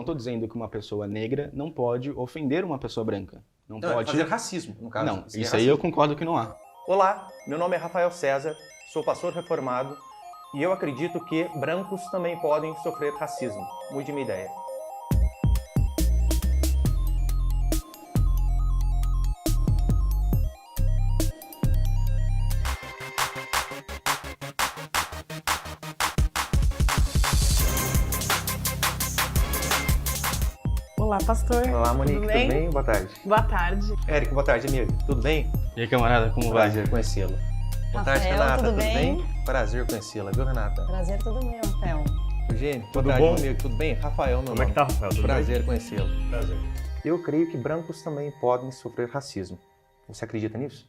Não estou dizendo que uma pessoa negra não pode ofender uma pessoa branca. Não pode fazer racismo, no caso. Não, isso aí eu concordo que não há. Olá, meu nome é Rafael César, sou pastor reformado e eu acredito que brancos também podem sofrer racismo. Mude minha ideia. Olá, pastor. Olá, Monique, tudo bem? Boa tarde. Boa tarde. Érico, boa tarde, amigo. Tudo bem? E aí, camarada, como vai? Prazer conhecê-lo. Boa tarde, Rafael, Renata. tudo bem? Prazer conhecê-la, viu, Renata? Prazer, tudo meu, Rafael. Eugênio, Tudo boa tarde, bom? meu amigo. Tudo bem? Rafael, meu Como nome. é que tá, Rafael? Tudo Prazer conhecê-lo. bem? Prazer. Eu creio que brancos também podem sofrer racismo. Você acredita nisso?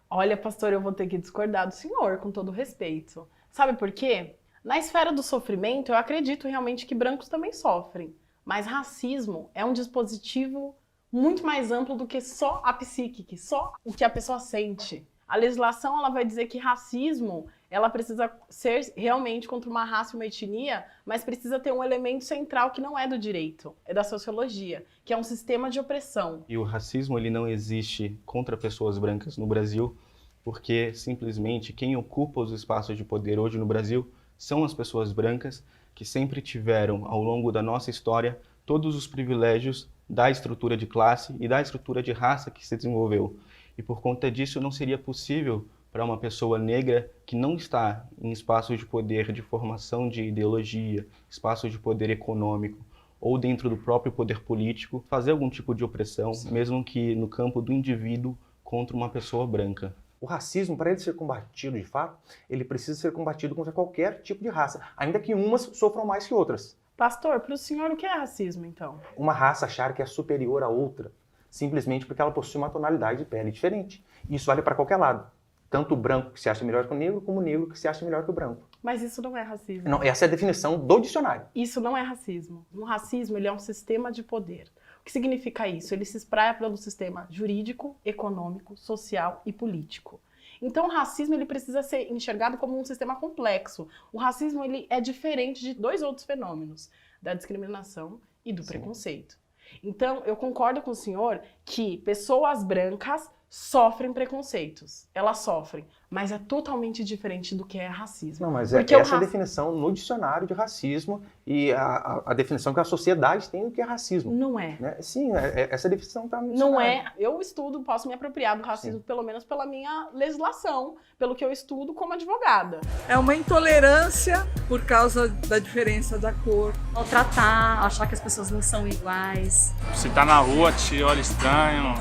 Olha, pastor, eu vou ter que discordar do senhor, com todo respeito. Sabe por quê? Na esfera do sofrimento, eu acredito realmente que brancos também sofrem. Mas racismo é um dispositivo muito mais amplo do que só a psique, que só o que a pessoa sente. A legislação ela vai dizer que racismo ela precisa ser realmente contra uma raça e uma etnia, mas precisa ter um elemento central que não é do direito, é da sociologia, que é um sistema de opressão. E o racismo ele não existe contra pessoas brancas no Brasil, porque simplesmente quem ocupa os espaços de poder hoje no Brasil são as pessoas brancas que sempre tiveram, ao longo da nossa história, todos os privilégios da estrutura de classe e da estrutura de raça que se desenvolveu. E por conta disso não seria possível para uma pessoa negra que não está em espaços de poder de formação de ideologia, espaços de poder econômico ou dentro do próprio poder político, fazer algum tipo de opressão, mesmo que no campo do indivíduo contra uma pessoa branca. O racismo, para ele ser combatido de fato, ele precisa ser combatido contra qualquer tipo de raça, ainda que umas sofram mais que outras. Pastor, para o senhor o que é racismo, então? Uma raça achar que é superior à outra, simplesmente porque ela possui uma tonalidade de pele diferente. Isso vale para qualquer lado. Tanto o branco que se acha melhor que o negro, como o negro que se acha melhor que o branco. Mas isso não é racismo. Não, essa é a definição do dicionário. Isso não é racismo. O racismo ele é um sistema de poder. O que significa isso? Ele se espraia pelo sistema jurídico, econômico, social e político. Então o racismo ele precisa ser enxergado como um sistema complexo. O racismo ele é diferente de dois outros fenômenos, da discriminação e do preconceito. Então eu concordo com o senhor que pessoas brancas sofrem preconceitos. Elas sofrem, mas é totalmente diferente do que é racismo. Não, mas Porque essa é a definição no dicionário de racismo e a definição que a sociedade tem do que é racismo. Não é. Né? Sim, essa definição está no Não dicionário. é. Eu estudo, posso me apropriar do racismo, pelo menos pela minha legislação, pelo que eu estudo como advogada. É uma intolerância por causa da diferença da cor. Maltratar, achar que as pessoas não são iguais. Você tá na rua, te olha estranho,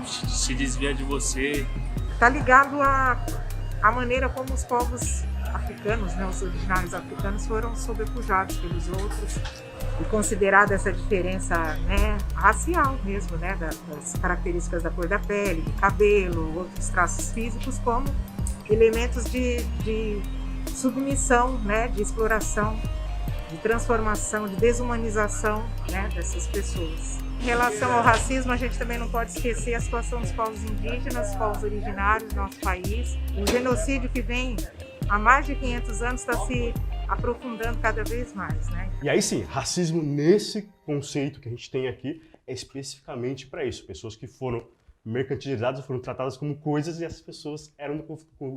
se desvia de você. Está ligado à maneira como os povos africanos, né, os originários africanos, foram sobrepujados pelos outros e considerada essa diferença, né, racial mesmo, né, das características da cor da pele, do cabelo, outros traços físicos como elementos de submissão, né, de exploração, de transformação, de desumanização, né, dessas pessoas. Em relação ao racismo, a gente também não pode esquecer a situação dos povos indígenas, povos originários do nosso país. O genocídio que vem há mais de 500 anos está se aprofundando cada vez mais, né? E aí sim, racismo nesse conceito que a gente tem aqui é especificamente para isso. Pessoas que foram mercantilizadas, foram tratadas como coisas e essas pessoas eram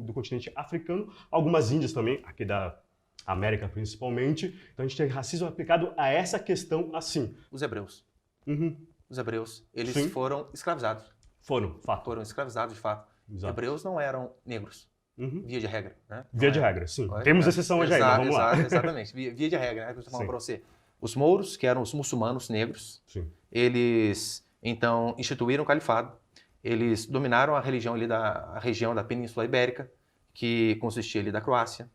do continente africano, algumas índias também, aqui da América principalmente. Então a gente tem racismo aplicado a essa questão assim. Os hebreus. Uhum. Os hebreus, eles Sim. foram escravizados. Fato. Foram escravizados, de fato. Exato. Hebreus não eram negros, Uhum. via de regra. Né? Via de regra, sim. Temos exceção hoje aí, mas vamos lá. Exatamente, via de regra, né? Que eu estou falando Sim. para você. Os mouros, que eram os muçulmanos negros, Sim. eles então instituíram o califado. Eles dominaram a religião ali a região da Península Ibérica, que consistia ali da Croácia,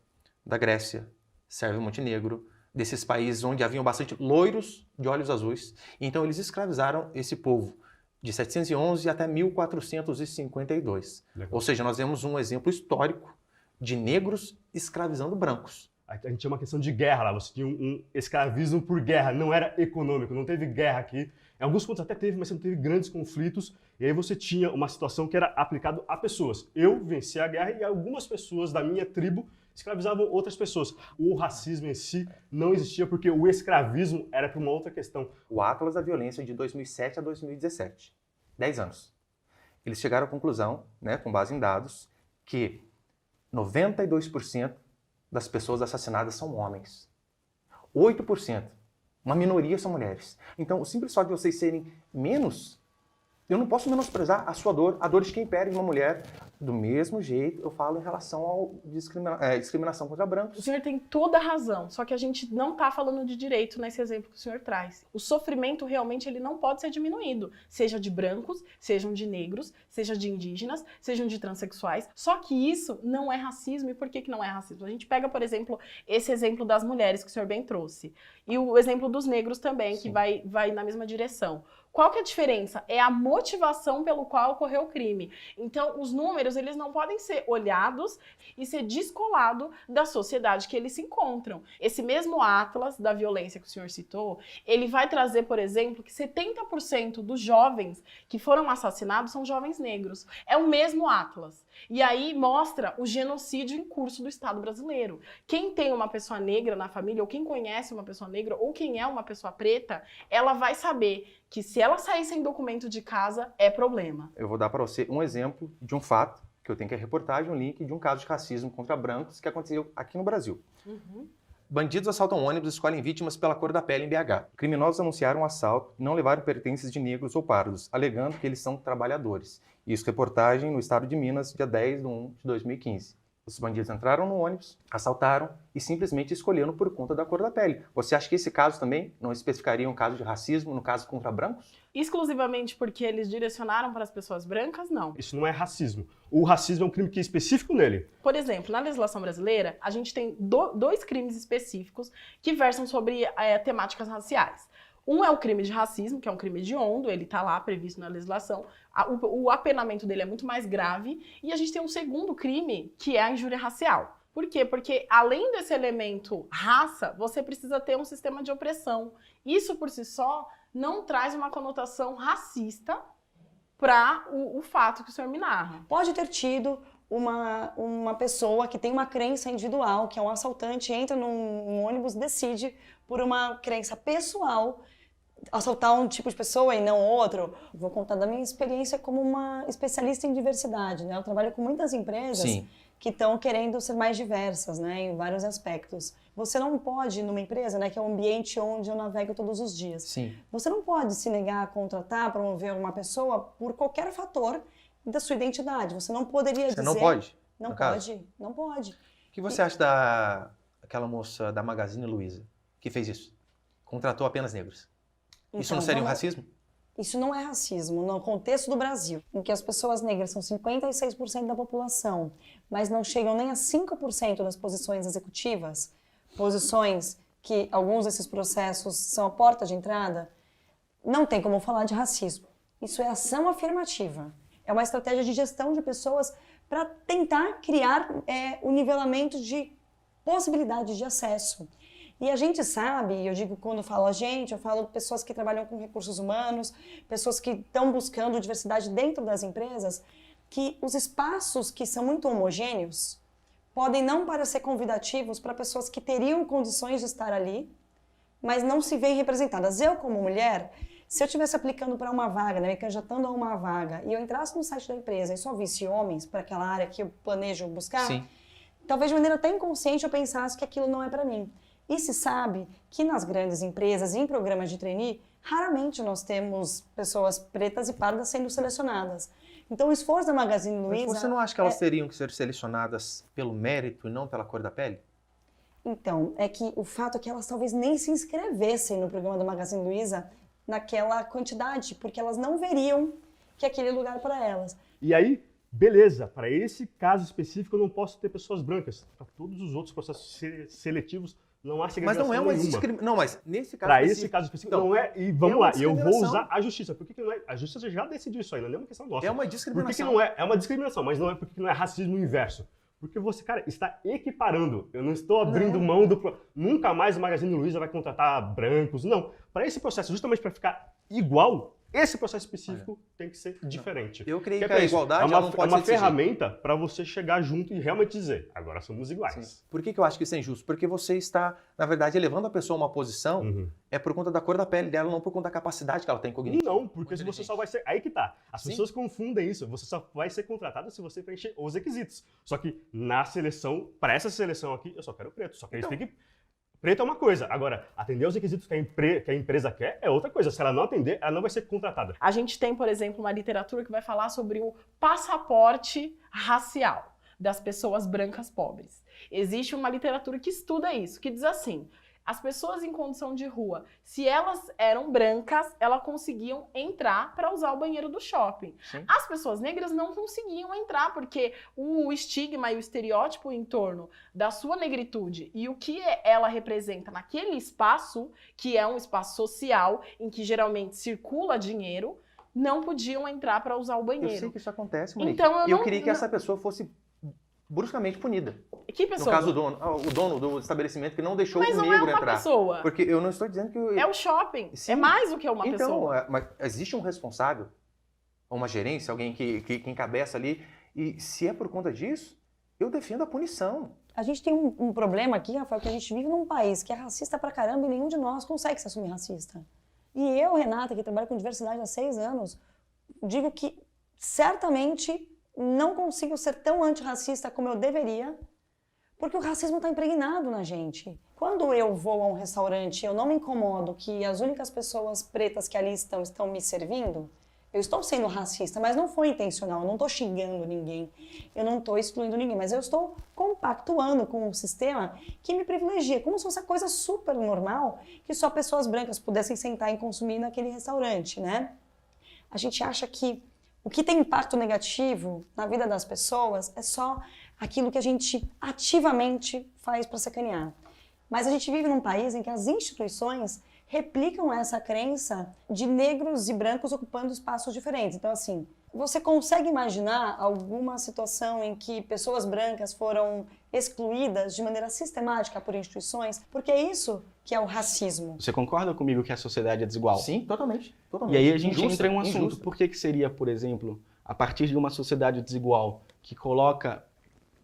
da Grécia, Sérvia e Montenegro, desses países onde haviam bastante loiros de olhos azuis. Então eles escravizaram esse povo de 711 até 1452. Legal. Ou seja, nós vemos um exemplo histórico de negros escravizando brancos. A gente tinha uma questão de guerra lá, você tinha um escravismo por guerra, não era econômico, não teve guerra aqui. Em alguns pontos até teve, mas você não teve grandes conflitos. E aí você tinha uma situação que era aplicada a pessoas. Eu venci a guerra e algumas pessoas da minha tribo escravizavam outras pessoas. O racismo em si não existia porque o escravismo era para uma outra questão. O Atlas da Violência de 2007 a 2017, 10 anos. Eles chegaram à conclusão, né, com base em dados, que 92% das pessoas assassinadas são homens. 8%, uma minoria, são mulheres. Então, o simples fato de vocês serem menos, eu não posso menosprezar a sua dor, a dor de quem perde uma mulher. Do mesmo jeito, eu falo em relação à discriminação contra brancos. O senhor tem toda a razão, só que a gente não está falando de direito nesse exemplo que o senhor traz. O sofrimento realmente ele não pode ser diminuído, seja de brancos, sejam de negros, seja de indígenas, sejam de transexuais. Só que isso não é racismo. E por que não é racismo? A gente pega, por exemplo, esse exemplo das mulheres que o senhor bem trouxe. E o exemplo dos negros também, que vai na mesma direção. Qual que é a diferença? É a motivação pelo qual ocorreu o crime. Então, os números, eles não podem ser olhados e ser descolado da sociedade que eles se encontram. Esse mesmo Atlas da violência que o senhor citou, ele vai trazer, por exemplo, que 70% dos jovens que foram assassinados são jovens negros. É o mesmo Atlas. E aí mostra o genocídio em curso do Estado brasileiro. Quem tem uma pessoa negra na família, ou quem conhece uma pessoa negra, ou quem é uma pessoa preta, ela vai saber que se ela sair sem documento de casa, é problema. Eu vou dar para você um exemplo de um fato, que eu tenho que a reportagem, um link de um caso de racismo contra brancos que aconteceu aqui no Brasil. Bandidos assaltam ônibus e escolhem vítimas pela cor da pele em BH. Criminosos anunciaram um assalto e não levaram pertences de negros ou pardos, alegando que eles são trabalhadores. Isso, reportagem no estado de Minas, dia 10/1/2015. Os bandidos entraram no ônibus, assaltaram e simplesmente escolheram por conta da cor da pele. Você acha que esse caso também não especificaria um caso de racismo, no caso contra brancos? Exclusivamente porque eles direcionaram para as pessoas brancas, não. Isso não é racismo. O racismo é um crime que é específico nele. Por exemplo, na legislação brasileira, a gente tem dois crimes específicos que versam sobre temáticas raciais. Um é o crime de racismo, que é um crime hediondo, ele está lá previsto na legislação. O apenamento dele é muito mais grave. E a gente tem um segundo crime, que é a injúria racial. Por quê? Porque além desse elemento raça, você precisa ter um sistema de opressão. Isso por si só não traz uma conotação racista para o fato que o senhor me narra. Pode ter tido uma pessoa que tem uma crença individual, que é um assaltante, entra num ônibus, decide por uma crença pessoal assaltar um tipo de pessoa e não outro. Vou contar da minha experiência como uma especialista em diversidade, né? Eu trabalho com muitas empresas que estão querendo ser mais diversas, né, em vários aspectos. Você não pode, numa empresa, né, que é um ambiente onde eu navego todos os dias, você não pode se negar a contratar, promover uma pessoa por qualquer fator da sua identidade. Você não poderia dizer... Você não pode? Não pode, não pode. O que você acha daquela moça da Magazine Luiza que fez isso? Contratou apenas negros. Isso Então, não seria um racismo? Isso não é racismo. No contexto do Brasil, em que as pessoas negras são 56% da população, mas não chegam nem a 5% das posições executivas, posições que alguns desses processos são a porta de entrada, não tem como falar de racismo. Isso é ação afirmativa. É uma estratégia de gestão de pessoas para tentar criar o nivelamento de possibilidade de acesso. E a gente sabe, eu digo quando eu falo a gente, eu falo pessoas que trabalham com recursos humanos, pessoas que estão buscando diversidade dentro das empresas, que os espaços que são muito homogêneos podem não parecer convidativos para pessoas que teriam condições de estar ali, mas não se veem representadas. Eu, como mulher, se eu estivesse aplicando para uma vaga, né, me candidatando a uma vaga, e eu entrasse no site da empresa e só visse homens para aquela área que eu planejo buscar, talvez de maneira até inconsciente eu pensasse que aquilo não é para mim. E se sabe que nas grandes empresas e em programas de trainee, raramente nós temos pessoas pretas e pardas sendo selecionadas. Então o esforço da Magazine Luiza... Mas você não acha que elas teriam que ser selecionadas pelo mérito e não pela cor da pele? Então, é que o fato é que elas talvez nem se inscrevessem no programa da Magazine Luiza naquela quantidade, porque elas não veriam que aquele lugar para elas. E aí, beleza, para esse caso específico eu não posso ter pessoas brancas. Para todos os outros processos seletivos, não há segregação nenhuma. Mas não é uma discriminação. Não, mas nesse caso para esse caso específico então, não é. E vamos lá, eu vou usar a justiça. Por que não é? A justiça já decidiu isso aí, não é uma questão nossa. É uma discriminação. Por que não é? É uma discriminação, mas não é porque não é racismo inverso. Porque você, cara, está equiparando. Eu não estou abrindo mão do... Nunca mais o Magazine Luiza vai contratar brancos. Não. Para esse processo, justamente para ficar igual, esse processo específico tem que ser diferente. Eu creio Que que é a pra isso. igualdade é ela uma, não é pode uma ser exigida. ferramenta para você chegar junto e realmente dizer, agora somos iguais. Sim. Por que eu acho que isso é injusto? Porque você está, na verdade, elevando a pessoa a uma posição é por conta da cor da pele dela, não por conta da capacidade que ela tem cognitiva. Não, porque se você só vai ser... Aí que tá. As Sim. pessoas confundem isso. Você só vai ser contratado se você preencher os requisitos. Só que na seleção, para essa seleção aqui, eu só quero preto. Só que eles têm que... Preto é uma coisa. Agora, atender os requisitos que a empresa quer é outra coisa. Se ela não atender, ela não vai ser contratada. A gente tem, por exemplo, uma literatura que vai falar sobre o passaporte racial das pessoas brancas pobres. Existe uma literatura que estuda isso, que diz assim: as pessoas em condição de rua, se elas eram brancas, elas conseguiam entrar para usar o banheiro do shopping. Sim. As pessoas negras não conseguiam entrar, porque o estigma e o estereótipo em torno da sua negritude e o que ela representa naquele espaço, que é um espaço social, em que geralmente circula dinheiro, não podiam entrar para usar o Eu banheiro. sei que isso acontece, Monique. Então, E eu queria que essa pessoa fosse bruscamente punida. Que No pessoa? caso, o dono do estabelecimento que não deixou Mas o não é negro uma entrar. pessoa. Porque eu não estou dizendo que... É o shopping. Sim. É mais do que uma Então, pessoa. mas existe um responsável, uma gerência, alguém que encabeça ali, e se é por conta disso, eu defendo a punição. A gente tem um problema aqui, Rafael, que a gente vive num país que é racista pra caramba e nenhum de nós consegue se assumir racista. E eu, Renata, que trabalho com diversidade há 6 anos, digo que certamente não consigo ser tão antirracista como eu deveria, porque o racismo está impregnado na gente. Quando eu vou a um restaurante, eu não me incomodo que as únicas pessoas pretas que ali estão me servindo, eu estou sendo racista, mas não foi intencional, eu não estou xingando ninguém, eu não estou excluindo ninguém, mas eu estou compactuando com um sistema que me privilegia, como se fosse uma coisa super normal que só pessoas brancas pudessem sentar e consumir naquele restaurante, né? A gente acha que o que tem impacto negativo na vida das pessoas é só aquilo que a gente ativamente faz para sacanear. Mas a gente vive num país em que as instituições replicam essa crença de negros e brancos ocupando espaços diferentes. Então, assim, você consegue imaginar alguma situação em que pessoas brancas foram excluídas de maneira sistemática por instituições? Porque é isso que é o racismo. Você concorda comigo que a sociedade é desigual? Sim, totalmente. E aí a gente Injusta, entra em um assunto. injusta. Por que seria, por exemplo, a partir de uma sociedade desigual que coloca,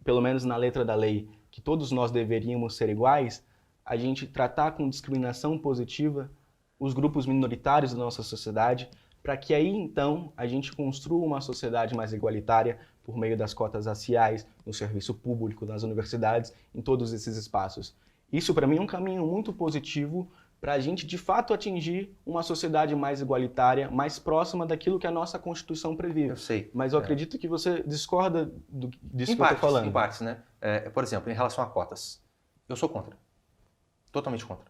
pelo menos na letra da lei, que todos nós deveríamos ser iguais, a gente tratar com discriminação positiva os grupos minoritários da nossa sociedade, para que aí então a gente construa uma sociedade mais igualitária por meio das cotas raciais, no serviço público, nas universidades, em todos esses espaços. Isso para mim é um caminho muito positivo para a gente de fato atingir uma sociedade mais igualitária, mais próxima daquilo que a nossa Constituição prevê. Eu sei. Mas eu acredito que você discorda disso Em que eu estou partes, falando. em partes, né? Por exemplo, em relação a cotas, eu sou contra. Totalmente contra.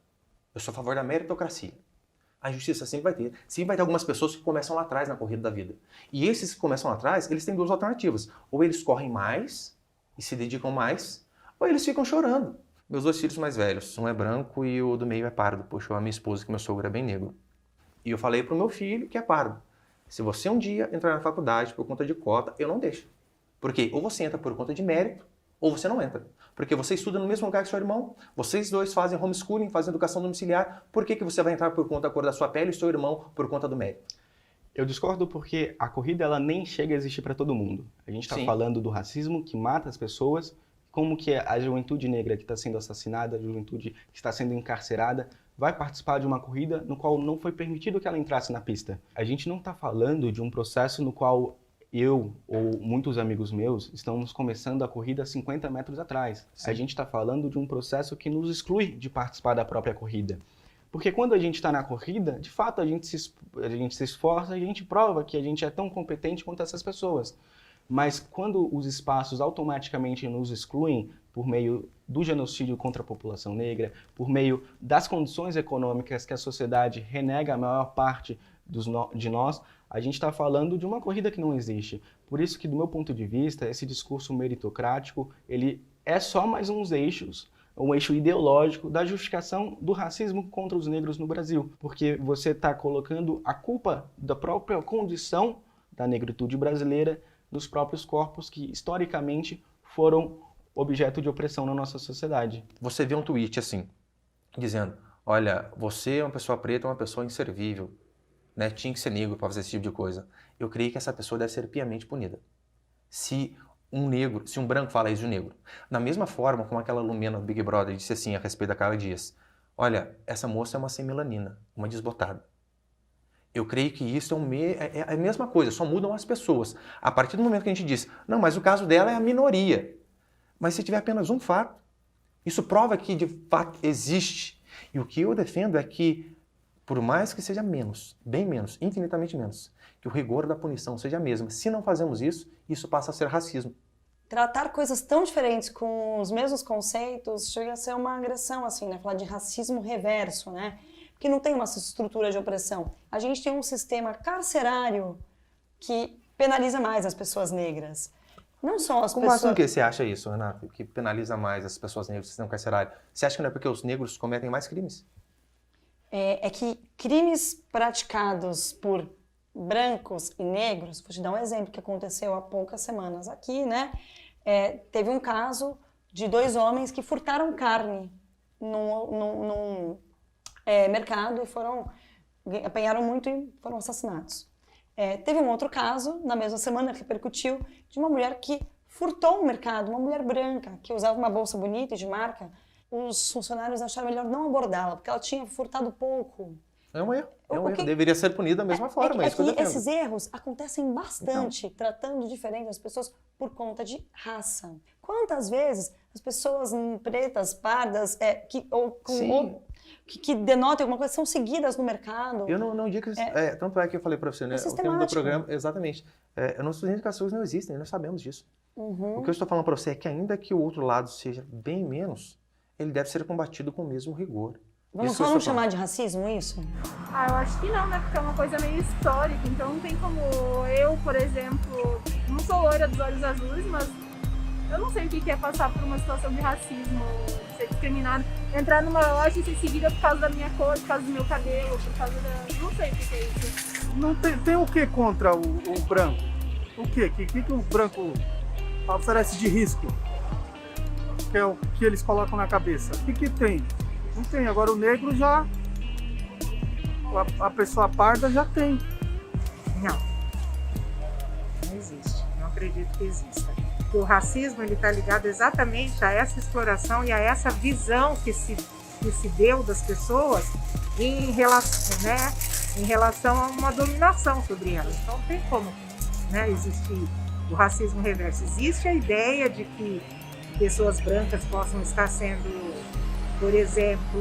Eu sou a favor da meritocracia. A injustiça sempre vai ter algumas pessoas que começam lá atrás na corrida da vida. E esses que começam lá atrás, eles têm 2 alternativas. Ou eles correm mais e se dedicam mais, ou eles ficam chorando. Meus 2 filhos mais velhos, um é branco e o do meio é pardo. Puxou a minha esposa, que meu sogro é bem negro. E eu falei pro meu filho, que é pardo, se você um dia entrar na faculdade por conta de cota, eu não deixo. Porque ou você entra por conta de mérito, ou você não entra. Porque você estuda no mesmo lugar que seu irmão, vocês dois fazem homeschooling, fazem educação domiciliar, por que você vai entrar por conta da cor da sua pele e seu irmão por conta do mérito? Eu discordo porque a corrida ela nem chega a existir para todo mundo. A gente está Sim. falando do racismo que mata as pessoas, como que a juventude negra que está sendo assassinada, a juventude que está sendo encarcerada, vai participar de uma corrida no qual não foi permitido que ela entrasse na pista. A gente não está falando de um processo no qual eu ou muitos amigos meus estamos começando a corrida 50 metros atrás. Sim. A gente está falando de um processo que nos exclui de participar da própria corrida. Porque quando a gente está na corrida, de fato a gente se esforça e a gente prova que a gente é tão competente quanto essas pessoas. Mas quando os espaços automaticamente nos excluem por meio do genocídio contra a população negra, por meio das condições econômicas que a sociedade renega a maior parte de nós, a gente está falando de uma corrida que não existe. Por isso que, do meu ponto de vista, esse discurso meritocrático, ele é só mais um eixo ideológico da justificação do racismo contra os negros no Brasil. Porque você está colocando a culpa da própria condição da negritude brasileira nos próprios corpos que, historicamente, foram objeto de opressão na nossa sociedade. Você vê um tweet assim, dizendo, olha, você é uma pessoa preta, uma pessoa inservível. né, tinha que ser negro para fazer esse tipo de coisa. Eu creio que essa pessoa deve ser piamente punida. Se um branco fala isso de um negro. Da mesma forma como aquela Lumena do Big Brother disse assim a respeito da Carla Dias. Olha, essa moça é uma sem melanina, uma desbotada. Eu creio que isso é a mesma coisa, só mudam as pessoas. A partir do momento que a gente diz, não, mas o caso dela é a minoria. Mas se tiver apenas um fato, isso prova que de fato existe. E o que eu defendo é que, por mais que seja menos, bem menos, infinitamente menos, que o rigor da punição seja a mesma. Se não fazemos isso, isso passa a ser racismo. Tratar coisas tão diferentes com os mesmos conceitos chega a ser uma agressão, assim, né? Falar de racismo reverso, né? Porque não tem uma estrutura de opressão. A gente tem um sistema carcerário que penaliza mais as pessoas negras. Não só as Com pessoas... base no que você acha isso, Renato? Que penaliza mais as pessoas negras do sistema carcerário? Você acha que não é porque os negros cometem mais crimes? É que crimes praticados por brancos e negros, vou te dar um exemplo que aconteceu há poucas semanas aqui, né? Teve um caso de 2 homens que furtaram carne num mercado e apanharam muito e foram assassinados. Teve um outro caso, na mesma semana, que repercutiu, de uma mulher que furtou um mercado, uma mulher branca, que usava uma bolsa bonita e de marca. Os funcionários acharam melhor não abordá-la, porque ela tinha furtado pouco. É um erro. Deveria ser punido da mesma forma. É que esses erros acontecem bastante, tratando diferente as pessoas por conta de raça. Quantas vezes as pessoas pretas, pardas, que denotam alguma coisa, são seguidas no mercado? Eu não digo que... tanto é que eu falei para você, né? O tema do programa, exatamente. Eu não estou dizendo que as coisas não existem, nós sabemos disso. Uhum. O que eu estou falando para você é que ainda que o outro lado seja bem menos, ele deve ser combatido com o mesmo rigor. Vamos só não chamar de racismo isso? Eu acho que não, né? Porque é uma coisa meio histórica, então não tem como eu, por exemplo, não sou loira dos olhos azuis, mas eu não sei o que é passar por uma situação de racismo, ser discriminado, entrar numa loja e ser seguida por causa da minha cor, por causa do meu cabelo, por causa da... Não sei o que é isso. Não tem o que contra o branco? O que? O que o branco oferece de risco? Que é o que eles colocam na cabeça. O que tem? Não tem. Agora o negro já... A pessoa parda já tem. Não existe. Não acredito que exista. Porque o racismo está ligado exatamente a essa exploração e a essa visão que se deu das pessoas em relação a uma dominação sobre elas. Então não tem como, né, existir o racismo reverso. Existe a ideia de que pessoas brancas possam estar sendo, por exemplo,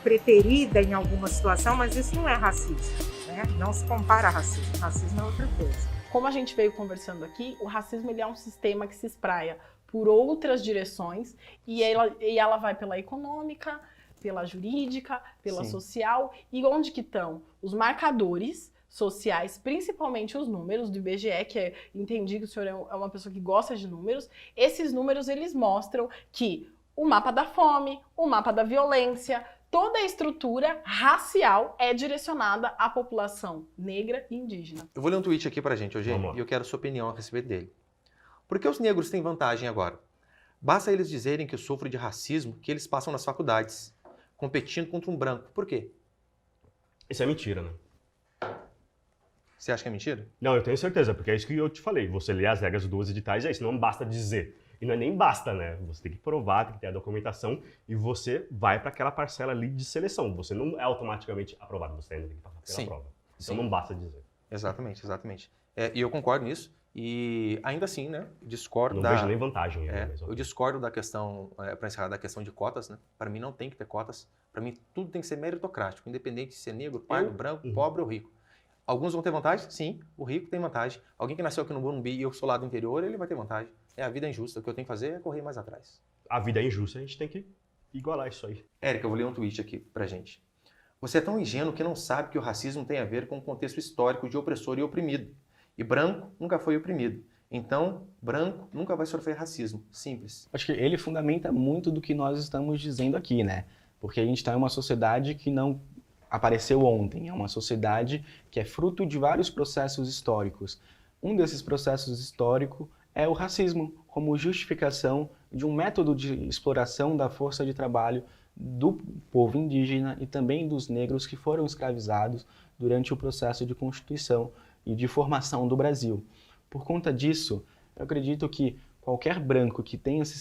preterida em alguma situação, mas isso não é racismo, né? Não se compara a racismo. Racismo é outra coisa. Como a gente veio conversando aqui, o racismo ele é um sistema que se espraia por outras direções e ela vai pela econômica, pela jurídica, pela social. E onde que estão os marcadores sociais, principalmente os números do IBGE, que entendi que o senhor é uma pessoa que gosta de números. Esses números eles mostram que o mapa da fome, o mapa da violência, toda a estrutura racial é direcionada à população negra e indígena. Eu vou ler um tweet aqui pra gente, Eugênio, e eu quero a sua opinião a respeito dele. Por que os negros têm vantagem agora? Basta eles dizerem que eu sofro de racismo que eles passam nas faculdades, competindo contra um branco. Por quê? Isso é mentira, né? Você acha que é mentira? Não, eu tenho certeza, porque é isso que eu te falei. Você lê as regras dos editais, é isso, não basta dizer. E não é nem basta, né? Você tem que provar, tem que ter a documentação e você vai para aquela parcela ali de seleção. Você não é automaticamente aprovado, você ainda tem que passar pela prova. Então não basta dizer. Exatamente, exatamente. E eu concordo nisso. E ainda assim, né, discordo não vejo nem vantagem. Eu discordo da questão, para encerrar, da questão de cotas, né? Para mim não tem que ter cotas. Para mim tudo tem que ser meritocrático, independente de ser negro, pardo, branco, pobre ou rico. Alguns vão ter vantagem? Sim, o rico tem vantagem. Alguém que nasceu aqui no Morumbi e eu sou lá do interior, ele vai ter vantagem. A vida é injusta, o que eu tenho que fazer é correr mais atrás. A vida é injusta, a gente tem que igualar isso aí. Érica, eu vou ler um tweet aqui pra gente. Você é tão ingênuo que não sabe que o racismo tem a ver com o contexto histórico de opressor e oprimido. E branco nunca foi oprimido. Então, branco nunca vai sofrer racismo. Simples. Acho que ele fundamenta muito do que nós estamos dizendo aqui, né? Porque a gente está em uma sociedade que não apareceu ontem. É uma sociedade que é fruto de vários processos históricos. Um desses processos históricos é o racismo, como justificação de um método de exploração da força de trabalho do povo indígena e também dos negros que foram escravizados durante o processo de constituição e de formação do Brasil. Por conta disso, eu acredito que qualquer branco que tenha se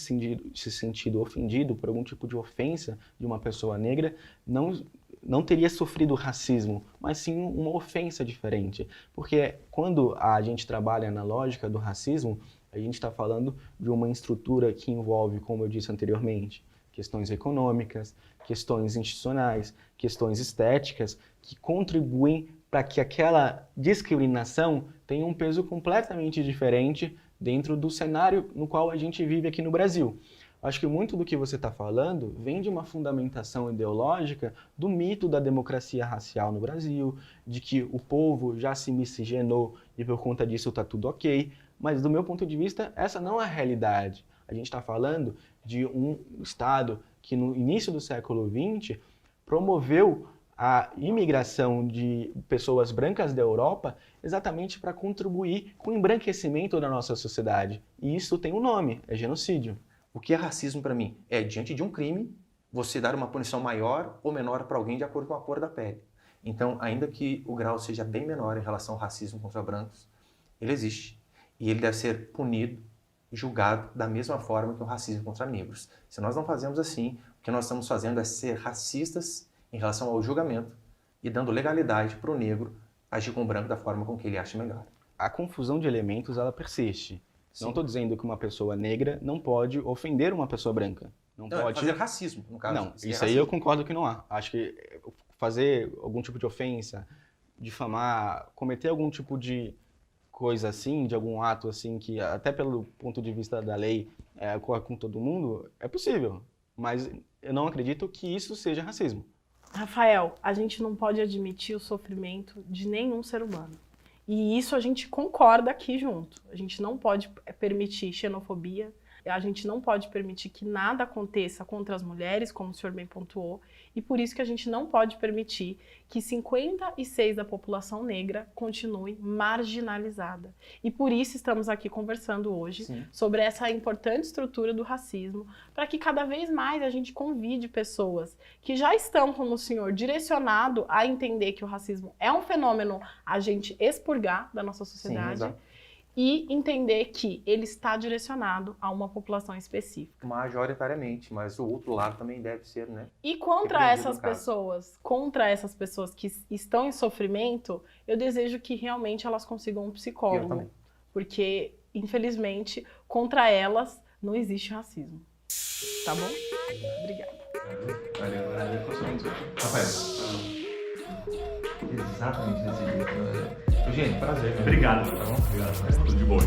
sentido ofendido por algum tipo de ofensa de uma pessoa negra não teria sofrido racismo, mas sim uma ofensa diferente. Porque quando a gente trabalha na lógica do racismo, a gente está falando de uma estrutura que envolve, como eu disse anteriormente, questões econômicas, questões institucionais, questões estéticas, que contribuem para que aquela discriminação tenha um peso completamente diferente dentro do cenário no qual a gente vive aqui no Brasil. Acho que muito do que você está falando vem de uma fundamentação ideológica do mito da democracia racial no Brasil, de que o povo já se miscigenou e por conta disso está tudo ok, mas do meu ponto de vista essa não é a realidade. A gente está falando de um Estado que no início do século XX promoveu a imigração de pessoas brancas da Europa exatamente para contribuir com o embranquecimento da nossa sociedade. E isso tem um nome, é genocídio. O que é racismo para mim? É, diante de um crime, você dar uma punição maior ou menor para alguém de acordo com a cor da pele. Então, ainda que o grau seja bem menor em relação ao racismo contra brancos, ele existe. E ele deve ser punido, julgado da mesma forma que o racismo contra negros. Se nós não fazemos assim, o que nós estamos fazendo é ser racistas em relação ao julgamento e dando legalidade para o negro agir com o branco da forma com que ele acha melhor. A confusão de elementos, ela persiste. Sim. Não estou dizendo que uma pessoa negra não pode ofender uma pessoa branca. Não pode fazer racismo, no caso. Não, isso aí eu concordo que não há. Acho que fazer algum tipo de ofensa, difamar, cometer algum tipo de coisa assim, de algum ato assim, que até pelo ponto de vista da lei ocorre com todo mundo, é possível. Mas eu não acredito que isso seja racismo. Rafael, a gente não pode admitir o sofrimento de nenhum ser humano. E isso a gente concorda aqui junto. A gente não pode permitir xenofobia, a gente não pode permitir que nada aconteça contra as mulheres, como o senhor bem pontuou, e por isso que a gente não pode permitir que 56% da população negra continue marginalizada. E por isso estamos aqui conversando hoje Sim. sobre essa importante estrutura do racismo, para que cada vez mais a gente convide pessoas que já estão, como o senhor, direcionado a entender que o racismo é um fenômeno a gente expurgar da nossa sociedade. Sim, exato. E entender que ele está direcionado a uma população específica. Majoritariamente, mas o outro lado também deve ser, né? E contra essas pessoas que estão em sofrimento, eu desejo que realmente elas consigam um psicólogo. Eu também. Porque, infelizmente, contra elas não existe racismo. Tá bom? Obrigada. Valeu. Rafael. Exatamente desse jeito. Gente, prazer. Obrigado. Tá bom? Obrigado. Tudo de bom.